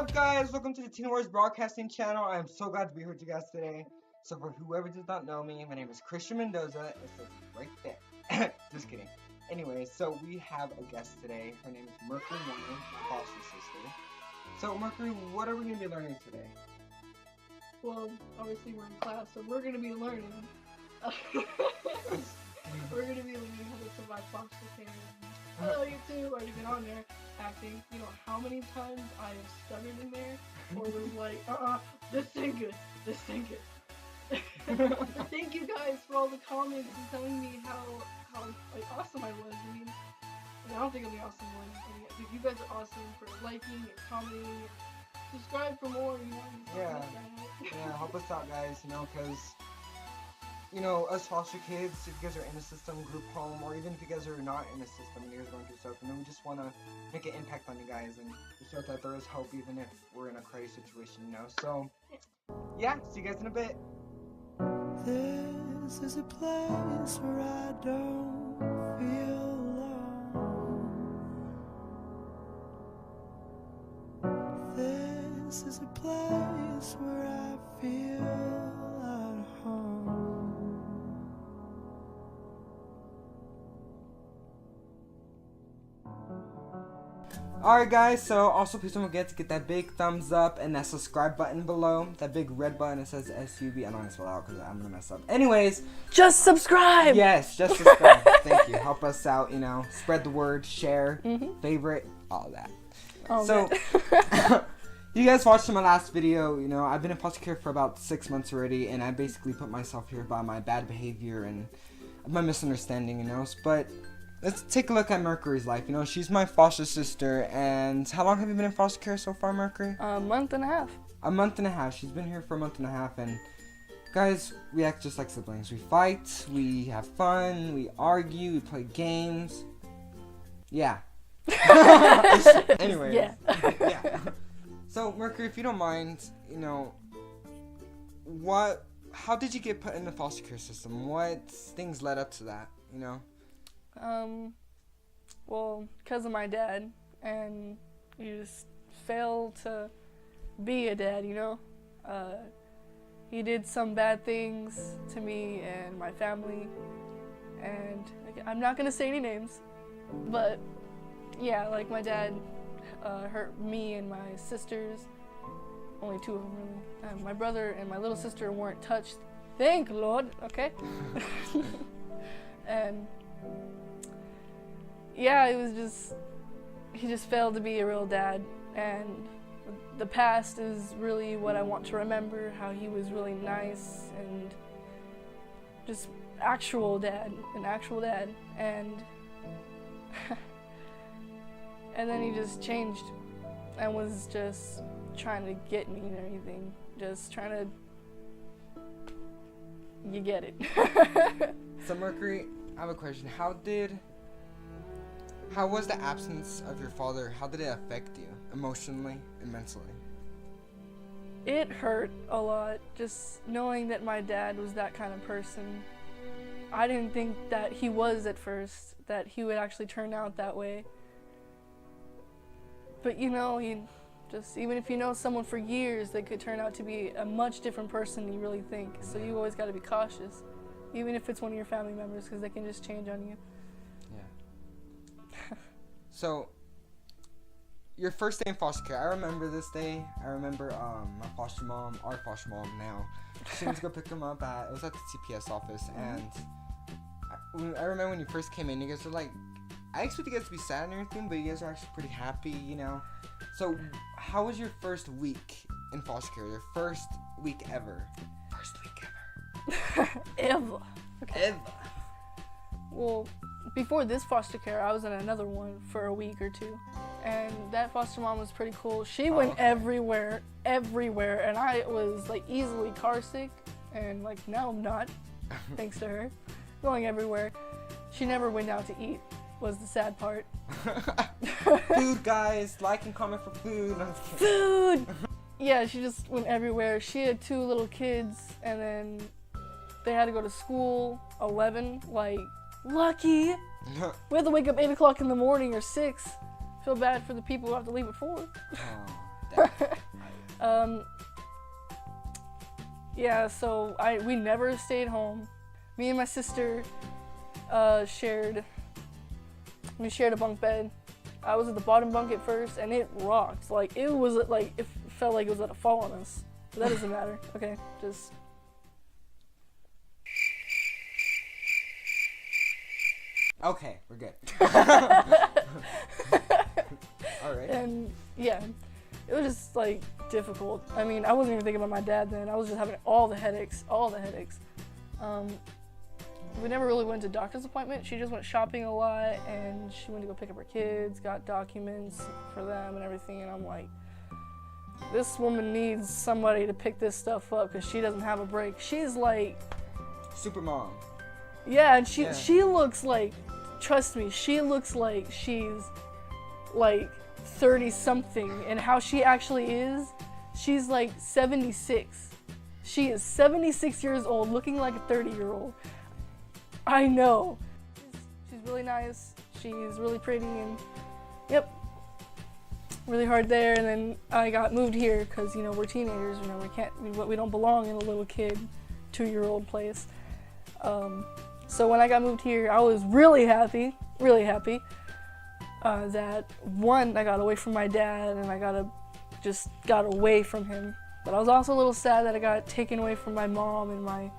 up, guys? Welcome to the Teen Wars Broadcasting channel. I am so glad to be here with you guys today. So for whoever does not know me, my name is Christian Mendoza. It says right there. Just kidding. Anyway, so we have a guest today. Her name is Mercury, my foster sister. So Mercury, what are we going to be learning today? Well, obviously we're in class, so we're going to be learning. We're going to be learning how to survive foster care. Hello, you two, already been on there acting. You know how many times I have stuttered in there, or was like, this ain't good, this ain't good. Thank you guys for all the comments and telling me how like, awesome I was. I don't think I'm the awesome one. I think you guys are awesome for liking and commenting. Subscribe for more, you know. Yeah, help us out, guys, because us foster kids, if you guys are in a system, group home, or even if you guys are not in a system and you guys are going through stuff, we just want to make an impact on you guys and show that there is hope even if we're in a crazy situation, So, yeah, see you guys in a bit. This is a place where I don't feel alone. This is a place where I feel at home. Alright guys, so also please don't forget to get that big thumbs up and that subscribe button below. That big red button that says SUB. I'm not going to spell it out because I'm going to mess up. Anyways. Just subscribe! Yes, just subscribe. Thank you. Help us out, Spread the word, share, favorite, all that. Oh, so, you guys watched my last video, I've been in foster care for about 6 months already, and I basically put myself here by my bad behavior and my misunderstanding, But let's take a look at Mercury's life. She's my foster sister, and how long have you been in foster care so far, Mercury? A month and a half. A month and a half. She's been here for a month and a half, and guys, we act just like siblings. We fight, we have fun, we argue, we play games. Yeah. Anyways. Yeah. So, Mercury, if you don't mind, how did you get put in the foster care system? What things led up to that, Well, because of my dad, and he just failed to be a dad, He did some bad things to me and my family, and I'm not gonna say any names, but yeah, like my dad hurt me and my sisters, only two of them really. My brother and my little sister weren't touched, thank Lord, okay? And yeah, he just failed to be a real dad, and the past is really what I want to remember, how he was really nice and just an actual dad, and and then he just changed and was just trying to get me and everything, just trying to, you get it. So Mercury, I have a question. How was the absence of your father, how did it affect you emotionally and mentally? It hurt a lot, just knowing that my dad was that kind of person. I didn't think that he was at first, that he would actually turn out that way. But even if you know someone for years, they could turn out to be a much different person than you really think. So you always got to be cautious, even if it's one of your family members, because they can just change on you. So, your first day in foster care, I remember this day. I remember our foster mom now, she went to go pick him up it was at the CPS office, and I remember when you first came in, you guys were like, I expect you guys to be sad and everything, but you guys are actually pretty happy, So, how was your first week in foster care? Your first week ever? First week ever. Ever. Okay. Ever. Well, before this foster care, I was in another one for a week or two, and that foster mom was pretty cool. She went everywhere, and I was like easily car sick, and like now I'm not, thanks to her, going everywhere. She never went out to eat, was the sad part. Food, guys, like and comment for food. Food! Yeah, she just went everywhere. She had 2 little kids, and then they had to go to school, 11, like, lucky. We have to wake up 8 o'clock in the morning or 6. Feel bad for the people who have to leave at 4. Oh, that. Yeah, so we never stayed home. Me and my sister shared a bunk bed. I was at the bottom bunk at first, and it rocked. Like, it felt like it was gonna fall on us. But that doesn't matter. Okay, just. Okay, we're good. All right. And yeah, it was just like difficult. I mean, I wasn't even thinking about my dad then. I was just having all the headaches. We never really went to doctor's appointment. She just went shopping a lot, and she went to go pick up her kids, got documents for them and everything. And I'm like, this woman needs somebody to pick this stuff up because she doesn't have a break. She's like, super mom. yeah, and she looks like, trust me, she looks like she's like 30 something, and how she actually is, she's like 76. She is 76 years old, looking like a 30-year-old. I know. She's really nice. She's really pretty, and yep, really hard there. And then I got moved here because we're teenagers. We don't belong in a little kid, 2-year-old place. So when I got moved here, I was really happy that one, I got away from my dad, and I got away from him. But I was also a little sad that I got taken away from my mom and my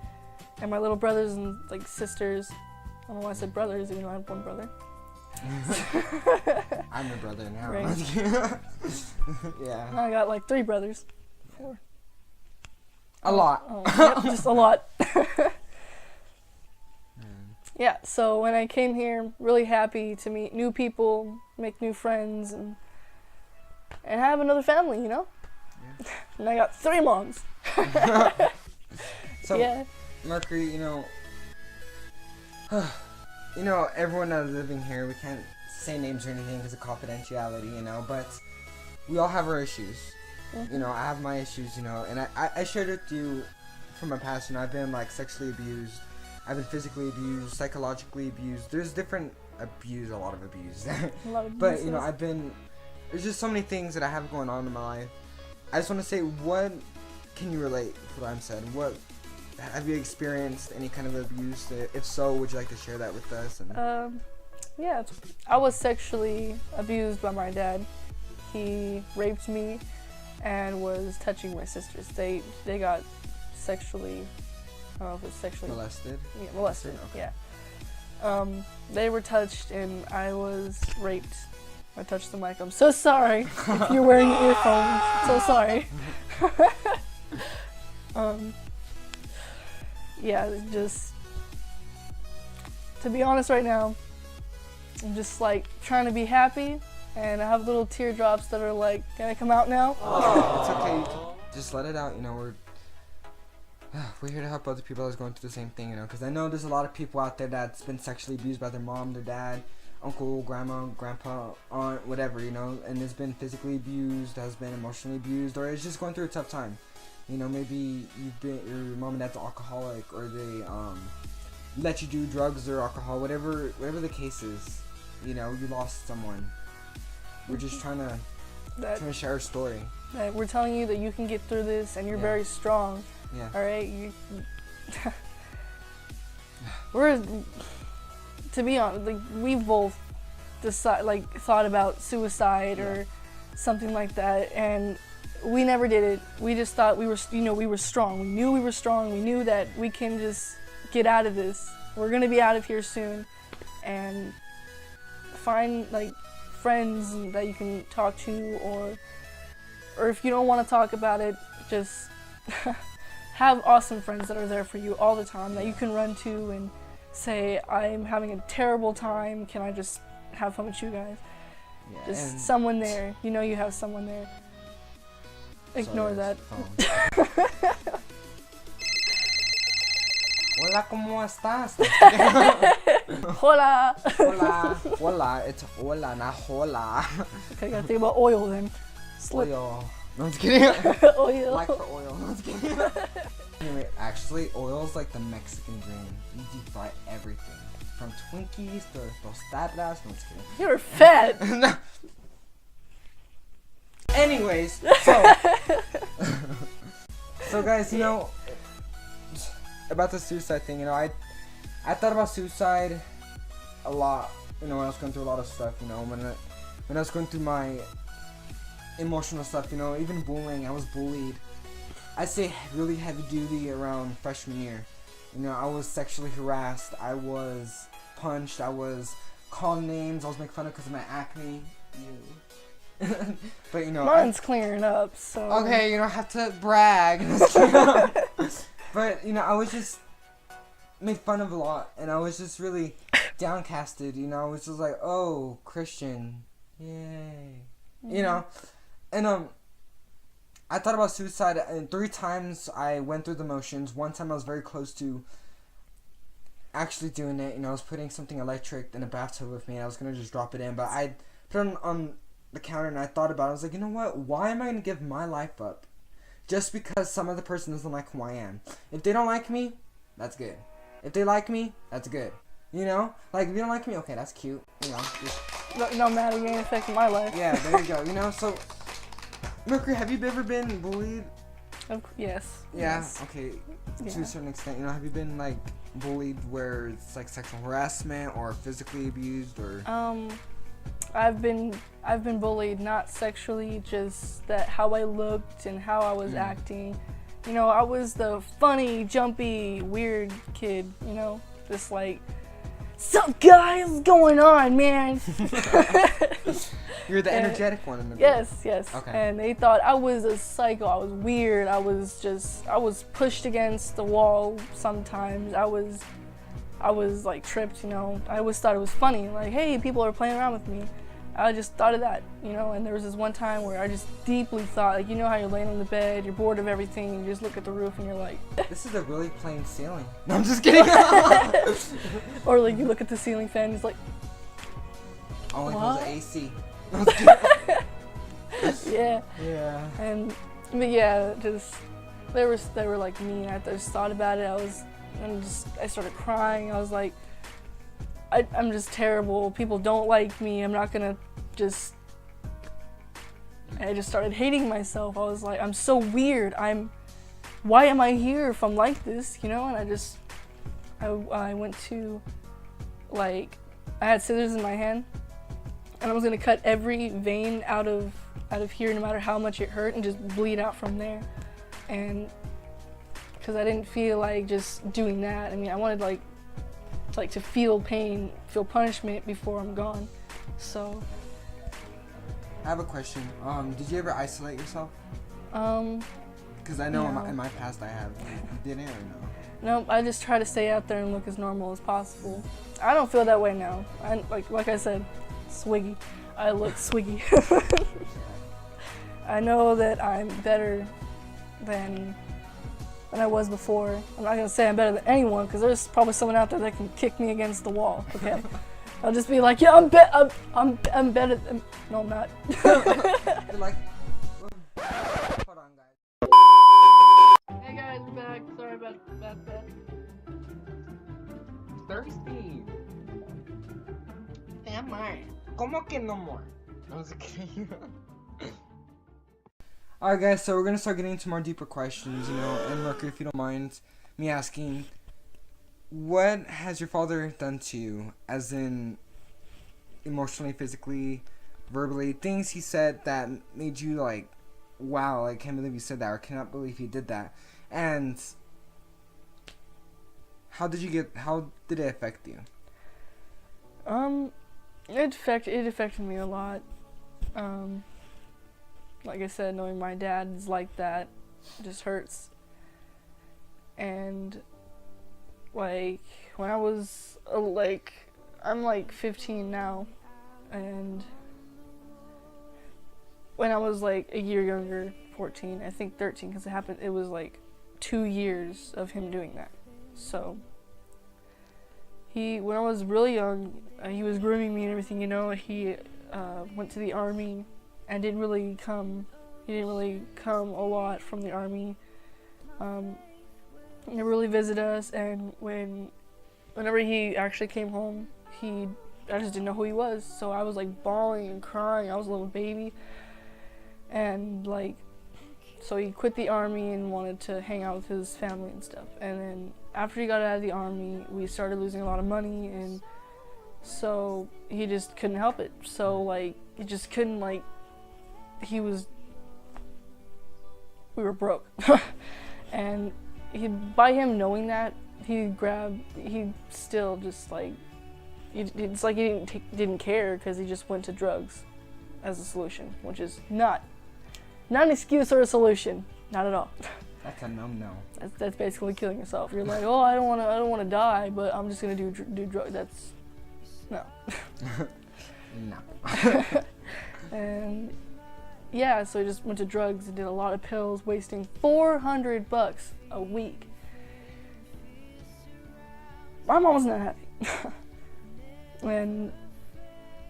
little brothers and like sisters. I don't know why I said brothers, even though I have one brother. I'm your brother now. Right. Yeah. I got like 3 brothers. 4. A lot. Yep, just a lot. Yeah, so when I came here, really happy to meet new people, make new friends, and have another family, Yeah. And I got 3 moms. So, yeah. Mercury, everyone that's living here, we can't say names or anything because of confidentiality, but we all have our issues. Mm-hmm. I have my issues, and I shared with you from my past, I've been like sexually abused, I've been physically abused, psychologically abused. There's different abuse, a lot of abuse. A lot of But, abuses. there's just so many things that I have going on in my life. I just want to say, what can you relate to what I'm saying? What have you experienced any kind of abuse? If so, would you like to share that with us? Yeah, I was sexually abused by my dad. He raped me and was touching my sisters. They got sexually, I don't know if it's sexually Molested? Yeah, molested. Okay. Yeah. They were touched and I was raped. I touched the mic. I'm so sorry if you're wearing earphones. So sorry. Yeah, just to be honest right now, I'm just like trying to be happy, and I have little teardrops that are like, can I come out now? It's okay. You can just let it out. We're here to help other people that's going through the same thing. Because I know there's a lot of people out there that's been sexually abused by their mom, their dad, uncle, grandma, grandpa, aunt, whatever. And has been physically abused, has been emotionally abused, or is just going through a tough time. Maybe your mom and dad's an alcoholic, or they let you do drugs or alcohol, whatever the case is. You lost someone. We're just trying to share our story. That we're telling you that you can get through this, and you're very strong. Yeah. All right. We're, to be honest, like we both thought about suicide or something like that, and we never did it. We just thought we were strong. We knew we were strong. We knew that we can just get out of this. We're gonna be out of here soon, and find friends that you can talk to, or if you don't want to talk about it, just have awesome friends that are there for you all the time that you can run to and say, I'm having a terrible time. Can I just have fun with you guys? Yeah, just someone there. You have someone there. Ignore that. Hola, ¿cómo estás? Hola. Hola, it's hola, not hola. Okay, gotta think about oil then. Oil. No, I'm just kidding. Oil. Like for oil. No, I'm just kidding. Anyway, actually, oil is like the Mexican dream. You deep fry everything. From Twinkies to tostadas. No, I'm just kidding. You're fat. No. Anyways, so so guys, you know, about the suicide thing, you know, I thought about suicide a lot, you know, when I was going through a lot of stuff, you know, when I was going through my emotional stuff, you know, even bullying. I was bullied. I say really heavy duty around freshman year. You know, I was sexually harassed. I was punched. I was called names. I was made fun of because of my acne. But you know, mine's clearing up. So okay, you don't have to brag. But you know, I was just made fun of a lot, and I was just really downcasted. You know, I was just like, oh, Christian, yay, you know, and I thought about suicide, and 3 times I went through the motions. One time I was very close to actually doing it. You know, I was putting something electric in a bathtub with me, and I was gonna just drop it in, but I put it on the counter, and I thought about it. I was like, you know what? Why am I gonna give my life up just because some other person doesn't like who I am? If they don't like me, that's good. If they like me, that's good. You know, like if you don't like me, okay, that's cute. You know, just, no matter, you ain't affecting my life. yeah, there you go. You know, so Mercury, have you ever been bullied? Yes. Yeah. Yes. Okay. Yeah. To a certain extent, you know, have you been like bullied where it's like sexual harassment or physically abused or? I've been bullied, not sexually, just that how I looked and how I was acting. You know, I was the funny, jumpy, weird kid. You know, just like, "Sup guys, what's going on, man?" You're the energetic one in the group. Yes. Okay. And they thought I was a psycho. I was weird. I was pushed against the wall sometimes. I was like tripped, you know. I always thought it was funny. Like, hey, people are playing around with me. I just thought of that, you know. And there was this one time where I just deeply thought, like, you know how you're laying on the bed, you're bored of everything, and you just look at the roof and you're like, this is a really plain ceiling. No, I'm just kidding. or like you look at the ceiling fan, and it's like, Only what? goes AC. yeah. Yeah. But yeah, just they were like mean. I just thought about it. I started crying. I was like, I'm just terrible. People don't like me. I'm not gonna just. I just started hating myself. I was like, I'm so weird. Why am I here if I'm like this? You know? And I went to, like, I had scissors in my hand, and I was gonna cut every vein out of here, no matter how much it hurt, and just bleed out from there. And because I didn't feel like just doing that. I mean, I wanted like to feel pain, feel punishment before I'm gone. So I have a question. Did you ever isolate yourself? Because I know no. in my past I have. You didn't or no? No, I just try to stay out there and look as normal as possible. I don't feel that way now. Like I said, swiggy. I look swiggy. I know that I'm better than I was before. I'm not gonna say I'm better than anyone, because there's probably someone out there that can kick me against the wall. Okay, I'll just be like, yeah, I'm better. No, I'm not. You're like, hold on, guys. Hey guys, we're back. Sorry about that. Thirsty. Damn right. ¿Cómo que no more? I was kidding. Alright guys, so we're gonna start getting into more deeper questions, you know, and Mercury, if you don't mind me asking, what has your father done to you, as in emotionally, physically, verbally, things he said that made you like, wow, I can't believe you said that, or cannot believe he did that, and how did it affect you? It affected me a lot. Like I said, knowing my dad is like that just hurts. And like when I was I'm like 15 now, and when I was like a year younger, 14, I think 13, because it was like 2 years of him doing that. So when I was really young, he was grooming me and everything, you know. He went to the army and he didn't really come a lot from the army. He never really visited us, and whenever he actually came home, I just didn't know who he was. So I was like bawling and crying. I was a little baby, And like, so he quit the army and wanted to hang out with his family and stuff. And then after he got out of the army, we started losing a lot of money, and so he just couldn't help it. So like, he just couldn't, like, we were broke. And by him knowing that, he still just like, it's like he didn't care, because he just went to drugs as a solution, which is not an excuse or a solution, not at all. That's a no. That's basically killing yourself. You're like, oh, I don't want to die, but I'm just gonna do drugs. That's no. No. And yeah, so he just went to drugs and did a lot of pills, wasting $400 a week. My mom was not happy. And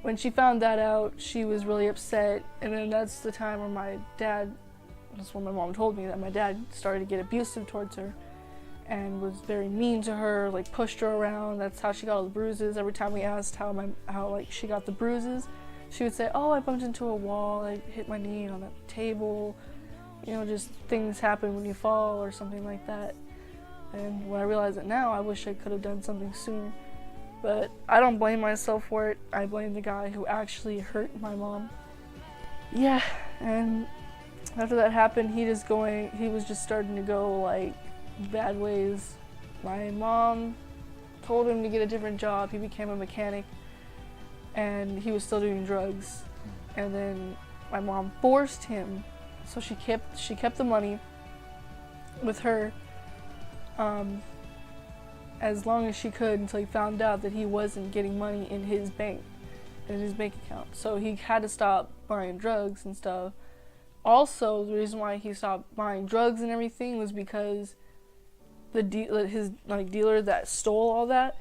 when she found that out, she was really upset. And then that's the time where that's when my mom told me that my dad started to get abusive towards her and was very mean to her, like pushed her around. That's how she got all the bruises. Every time we asked how like she got the bruises, she would say, oh, I bumped into a wall, I hit my knee on a table, just things happen when you fall or something like that. And when I realize it now, I wish I could have done something sooner. But I don't blame myself for it. I blame the guy who actually hurt my mom. Yeah, and after that happened, he was just starting to go like bad ways. My mom told him to get a different job. He became a mechanic, and he was still doing drugs. And then my mom forced him, so she kept the money with her as long as she could, until he found out that he wasn't getting money in his bank account. So he had to stop buying drugs and stuff. Also, the reason why he stopped buying drugs and everything was because his dealer that stole all that,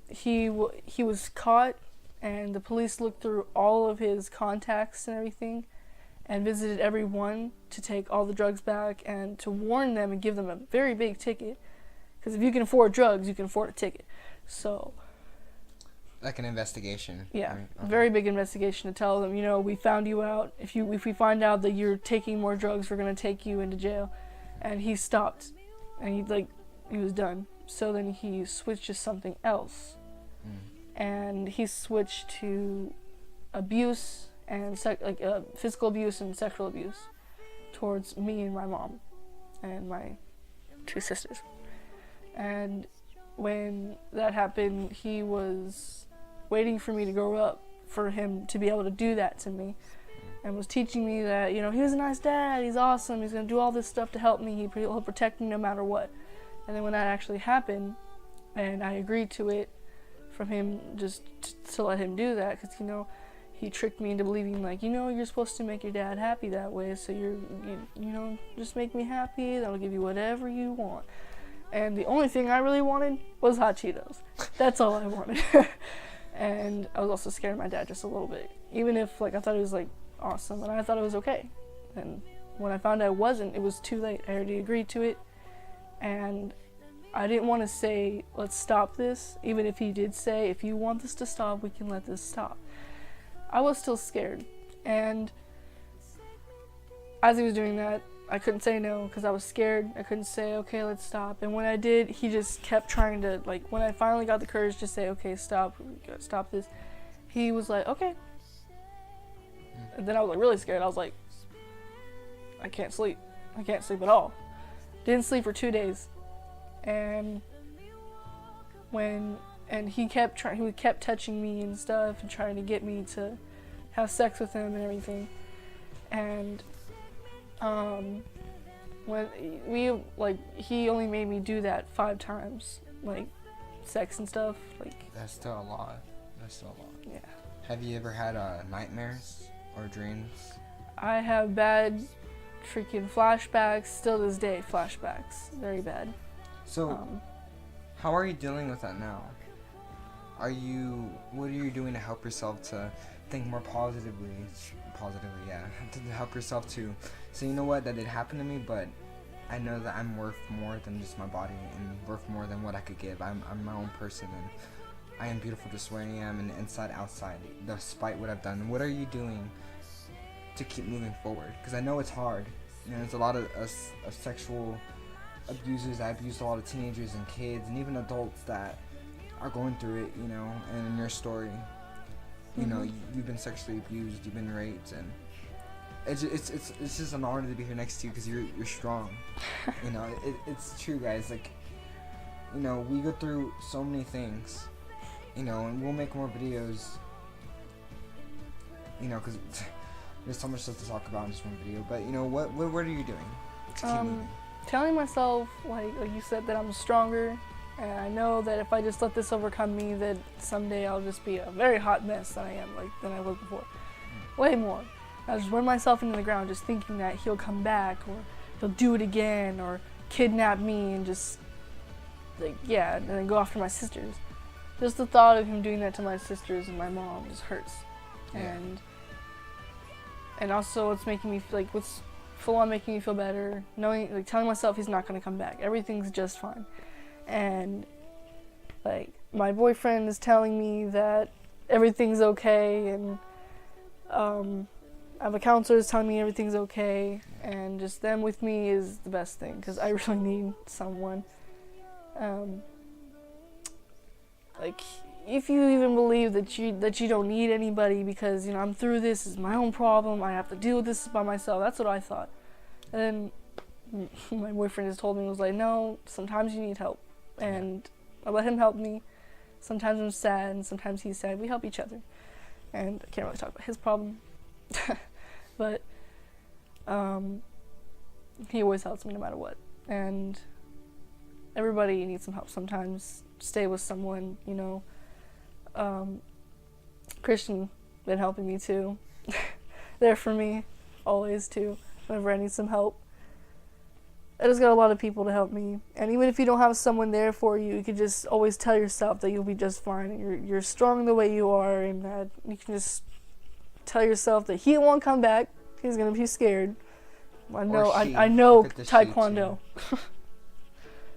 he was caught, and the police looked through all of his contacts and everything and visited everyone to take all the drugs back and to warn them and give them a very big ticket. Because if you can afford drugs, you can afford a ticket. So, like an investigation. Yeah, right? A very big investigation to tell them, we found you out. If we find out that you're taking more drugs, we're gonna take you into jail. And he stopped, and he was done. So then he switched to something else, and he switched to abuse and physical abuse and sexual abuse towards me and my mom and my two sisters. And when that happened, he was waiting for me to grow up for him to be able to do that to me, and was teaching me that, he was a nice dad, he's awesome, he's going to do all this stuff to help me, he'll protect me no matter what. And then when that actually happened, and I agreed to it from him, just to let him do that, because, he tricked me into believing, like, you're supposed to make your dad happy that way, so you just make me happy, that'll give you whatever you want. And the only thing I really wanted was hot Cheetos. That's all I wanted. And I was also scared of my dad just a little bit. Even if, I thought it was, awesome, and I thought it was okay. And when I found out it wasn't, it was too late. I already agreed to it. And I didn't want to say, let's stop this. Even if he did say, if you want this to stop, we can let this stop. I was still scared. And as he was doing that, I couldn't say no because I was scared. I couldn't say, okay, let's stop. And when I did, he just kept trying to, when I finally got the courage to say, okay, stop this, he was like, okay. And then I was really scared. I was like, I can't sleep. I can't sleep at all. Didn't sleep for 2 days. And he kept touching me and stuff and trying to get me to have sex with him and everything. And when he only made me do that 5 times, sex and stuff. That's still a lot. Yeah. Have you ever had nightmares or dreams? I have bad freaking flashbacks, still to this day, flashbacks. Very bad. So, how are you dealing with that now? What are you doing to help yourself to think more positively, to help yourself to say, you know what, that did happen to me, but I know that I'm worth more than just my body and worth more than what I could give. I'm my own person, and I am beautiful just where I am, and inside, outside, despite what I've done. What are you doing to keep moving forward, because I know it's hard. You know, there's a lot of sexual abusers that abuse a lot of teenagers and kids and even adults that are going through it, you know. And in your story, you know, you've been sexually abused, you've been raped, and it's just an honor to be here next to you because you're strong. You know, it's true, guys. Like, you know, we go through so many things, you know, and we'll make more videos, you know, because there's so much stuff to talk about in just one video. But, you know, what are you doing to keep moving? Telling myself, like you said, that I'm stronger, and I know that if I just let this overcome me, that someday I'll just be a very hot mess than I was before. Way more. I just run myself into the ground just thinking that he'll come back, or he'll do it again, or kidnap me and just, like, yeah, and then go after my sisters. Just the thought of him doing that to my sisters and my mom just hurts. Yeah. And also it's making me, like, what's full on making me feel better, knowing, like, telling myself he's not going to come back. Everything's just fine. And, like, my boyfriend is telling me that everything's okay, and I have a counselor who's telling me everything's okay, and just them with me is the best thing, because I really need someone. Like, if you even believe that you don't need anybody because, you know, I'm through this, it's my own problem, I have to deal with this by myself, that's what I thought. And then my boyfriend just told me, was like, no, sometimes you need help. And I let him help me. Sometimes I'm sad, and sometimes he's sad. We help each other. And I can't really talk about his problem. But he always helps me no matter what. And everybody needs some help sometimes. Stay with someone, you know. Christian been helping me too. There for me, always too, whenever I need some help. I just got a lot of people to help me. And even if you don't have someone there for you, you can just always tell yourself that you'll be just fine. And you're strong the way you are, and that you can just tell yourself that he won't come back. He's gonna be scared. I know Taekwondo.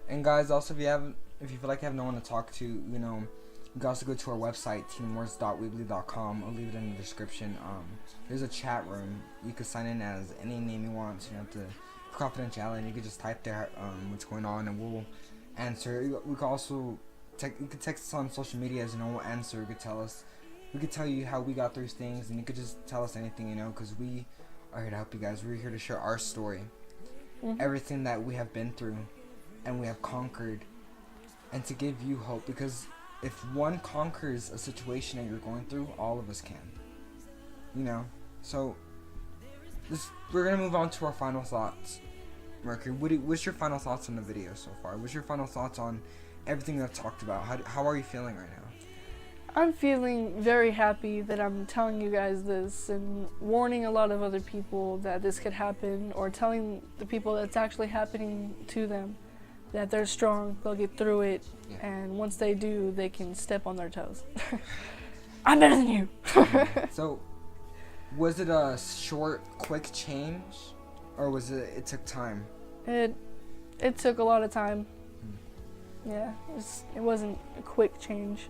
And guys, also if you feel like you have no one to talk to, you know, you can also go to our website, TeenWars.weebly.com. I'll leave it in the description. There's a chat room. You can sign in as any name you want. So you don't have to, for confidentiality, you can just type there what's going on, and we'll answer. We can also you could text us on social media, as you know, we'll answer. You could tell us. We could tell you how we got through things, and you could just tell us anything, you know, because we are here to help you guys. We're here to share our story, everything that we have been through, and we have conquered, and to give you hope, because if one conquers a situation that you're going through, all of us can, you know. So we're gonna move on to our final thoughts. Mercury, what's your final thoughts on the video so far? What's your final thoughts on everything I've talked about? How are you feeling right now? I'm feeling very happy that I'm telling you guys this and warning a lot of other people that this could happen, or telling the people that's actually happening to them that they're strong, they'll get through it, and once they do, they can step on their toes. I'm better than you. So, was it a short, quick change, or was it took time? It took a lot of time. Yeah, it wasn't a quick change.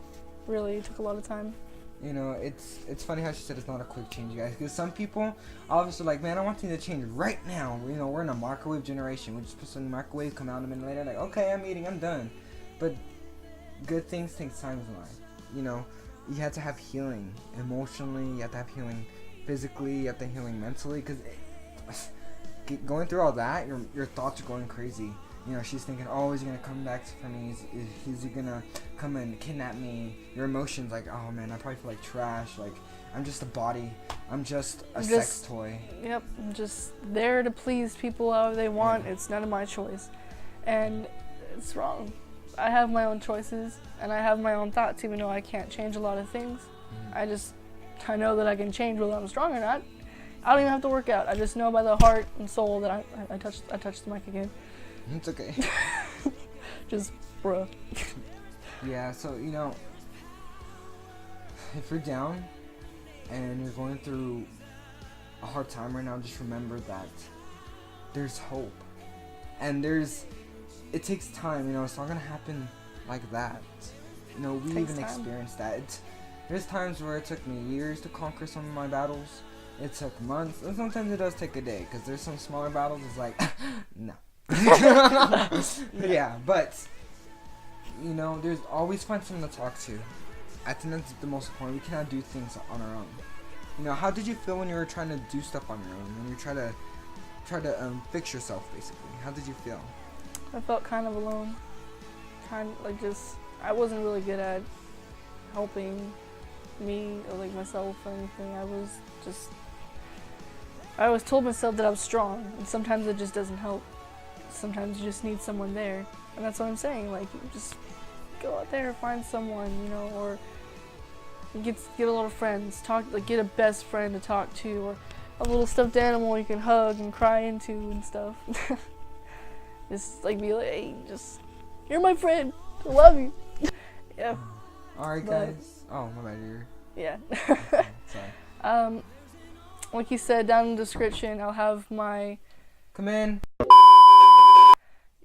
Really, it took a lot of time. You know, it's funny how she said it's not a quick change, you guys, because some people obviously like, man, I want things to change right now. You know, we're in a microwave generation. We just put some microwave, come out a minute later, like, okay, I'm eating, I'm done. But good things take time in life. You know, you have to have healing emotionally, you have to have healing physically, you have to have healing mentally, because going through all that, your thoughts are going crazy. You know, she's thinking, oh, is he gonna come back for me? Is he gonna come and kidnap me? Your emotions, like, oh man, I probably feel like trash. Like, I'm just a body. I'm just a sex toy. Yep, I'm just there to please people however they want. It's none of my choice. And it's wrong. I have my own choices, and I have my own thoughts, even though I can't change a lot of things. I know that I can change whether I'm strong or not. I don't even have to work out. I just know by the heart and soul that I touched the mic again. It's okay. Just, bruh. Yeah, so, you know, if you're down and you're going through a hard time right now, just remember that there's hope. And it takes time, you know, it's not gonna happen like that. You know, we even experienced that. There's times where it took me years to conquer some of my battles. it took months, and sometimes it does take a day, because there's some smaller battles, it's like, no. Yeah, but, you know, there's always find someone to talk to. I think that's the most important. We cannot do things on our own. You know, how did you feel when you were trying to do stuff on your own? When you try to fix yourself, basically? How did you feel? I felt kind of alone. I wasn't really good at helping me or like myself or anything. I always told myself that I was strong, and sometimes it just doesn't help. Sometimes you just need someone there, and that's what I'm saying. Like, you just go out there, find someone, you know, or get a lot of friends. Get a best friend to talk to, or a little stuffed animal you can hug and cry into and stuff. Just like be like, hey, you're my friend. I love you. Yeah. Alright, guys. Oh, my bad. Yeah. Okay, sorry. Like you said, down in the description, I'll have my. Come in.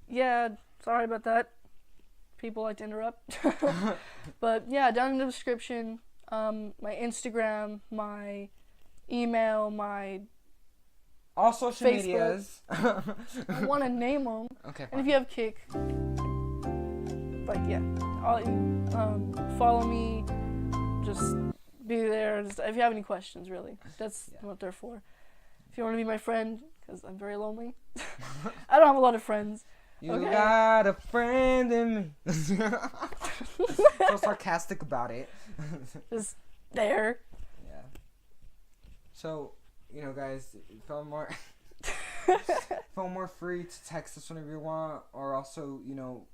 Yeah, sorry about that. People like to interrupt. But yeah, down in the description, my Instagram, my email, my all social Facebook. medias. I want to name them. Okay, fine. And if you have Kick, like, yeah, follow me. Just be there. If you have any questions, really, that's what they're for. If you want to be my friend, because I'm very lonely. I don't have a lot of friends. You okay. got a friend in me. So sarcastic about it. Just there. Yeah. So, you know, guys, feel more free to text us whenever you want, or also, you know,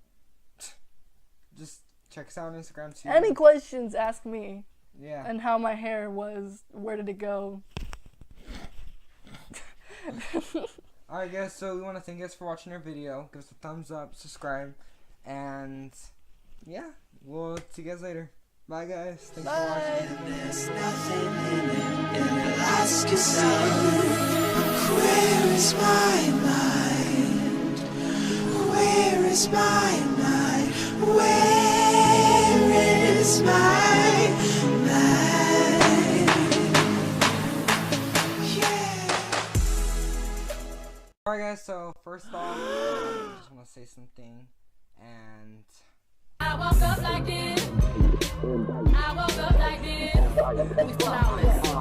just check us out on Instagram too. Any questions, ask me. Yeah. And how my hair was, where did it go? Alright, guys, so we want to thank you guys for watching our video. Give us a thumbs up, subscribe, and yeah, we'll see you guys later. Bye, guys. Thanks for watching. There's nothing in it, and ask yourself, where is my mind? Where is my mind? Where is my mind? Yeah. Alright, guys, so first off, I just want to say something, and I woke up like this. I woke up like this. We flawless.